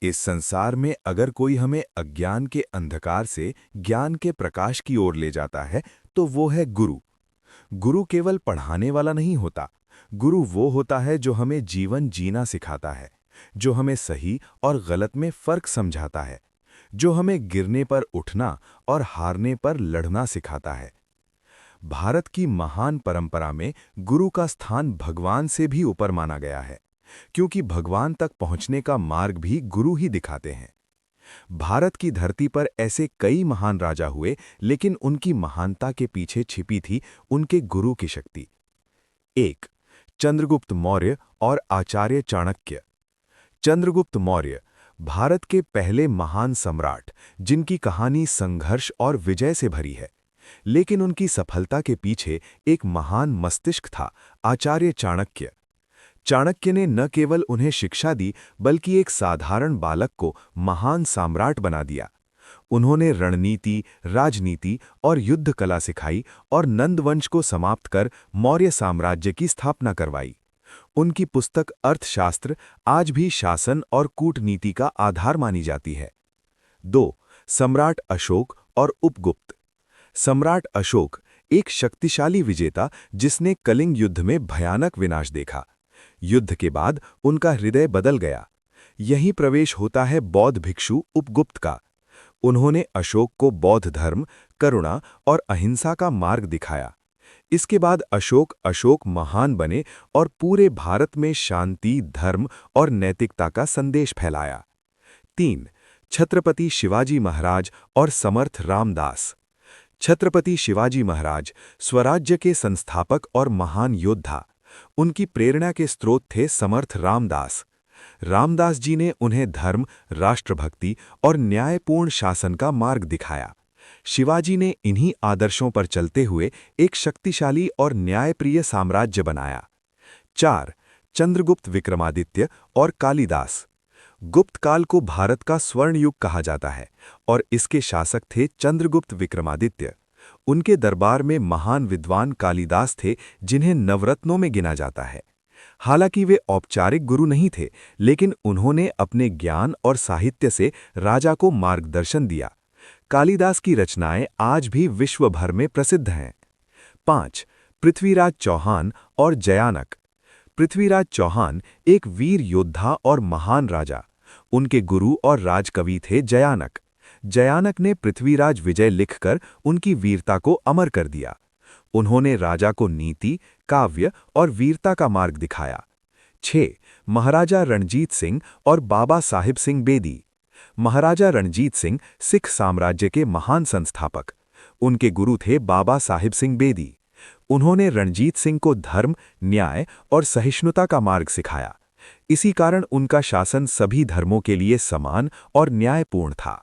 इस संसार में अगर कोई हमें अज्ञान के अंधकार से ज्ञान के प्रकाश की ओर ले जाता है तो वो है गुरु। गुरु केवल पढ़ाने वाला नहीं होता। गुरु वो होता है जो हमें जीवन जीना सिखाता है, जो हमें सही और गलत में फर्क समझाता है, जो हमें गिरने पर उठना और हारने पर लड़ना सिखाता है। भारत की महान परंपरा में गुरु का स्थान भगवान से भी ऊपर माना गया है, क्योंकि भगवान तक पहुंचने का मार्ग भी गुरु ही दिखाते हैं। भारत की धरती पर ऐसे कई महान राजा हुए, लेकिन उनकी महानता के पीछे छिपी थी उनके गुरु की शक्ति। 1. चंद्रगुप्त मौर्य और आचार्य चाणक्य। चंद्रगुप्त मौर्य भारत के पहले महान सम्राट, जिनकी कहानी संघर्ष और विजय से भरी है। लेकिन उनकी सफलता के पीछे एक महान मस्तिष्क था, आचार्य चाणक्य। चाणक्य ने न केवल उन्हें शिक्षा दी, बल्कि एक साधारण बालक को महान सम्राट बना दिया। उन्होंने रणनीति, राजनीति और युद्ध कला सिखाई और नंद वंश को समाप्त कर मौर्य साम्राज्य की स्थापना करवाई। उनकी पुस्तक अर्थशास्त्र आज भी शासन और कूटनीति का आधार मानी जाती है। 2. सम्राट अशोक और उपगुप्त। सम्राट अशोक एक शक्तिशाली विजेता, जिसने कलिंग युद्ध में भयानक विनाश देखा। युद्ध के बाद उनका हृदय बदल गया। यहीं प्रवेश होता है बौद्ध भिक्षु उपगुप्त का। उन्होंने अशोक को बौद्ध धर्म, करुणा और अहिंसा का मार्ग दिखाया। इसके बाद अशोक महान बने और पूरे भारत में शांति, धर्म और नैतिकता का संदेश फैलाया। 3. छत्रपति शिवाजी महाराज और समर्थ रामदास। छत्रपति शिवाजी महाराज स्वराज्य के संस्थापक और महान योद्धा। उनकी प्रेरणा के स्रोत थे समर्थ रामदास। रामदास जी ने उन्हें धर्म, राष्ट्रभक्ति और न्यायपूर्ण शासन का मार्ग दिखाया। शिवाजी ने इन्हीं आदर्शों पर चलते हुए एक शक्तिशाली और न्यायप्रिय साम्राज्य बनाया। 4. चंद्रगुप्त विक्रमादित्य और कालिदास। गुप्त काल को भारत का स्वर्ण युग कहा जाता है और इसके शासक थे चंद्रगुप्त विक्रमादित्य। उनके दरबार में महान विद्वान कालिदास थे, जिन्हें नवरत्नों में गिना जाता है। हालांकि वे औपचारिक गुरु नहीं थे, लेकिन उन्होंने अपने ज्ञान और साहित्य से राजा को मार्गदर्शन दिया। कालिदास की रचनाएं आज भी विश्व भर में प्रसिद्ध हैं। 5. पृथ्वीराज चौहान और जयानक। पृथ्वीराज चौहान एक वीर योद्धा और महान राजा। उनके गुरु और राजकवि थे जयानक। जयानक ने पृथ्वीराज विजय लिखकर उनकी वीरता को अमर कर दिया। उन्होंने राजा को नीति, काव्य और वीरता का मार्ग दिखाया। 6. महाराजा रणजीत सिंह और बाबा साहिब सिंह बेदी। महाराजा रणजीत सिंह सिख साम्राज्य के महान संस्थापक। उनके गुरु थे बाबा साहिब सिंह बेदी। उन्होंने रणजीत सिंह को धर्म, न्याय और सहिष्णुता का मार्ग सिखाया। इसी कारण उनका शासन सभी धर्मों के लिए समान और न्यायपूर्ण था।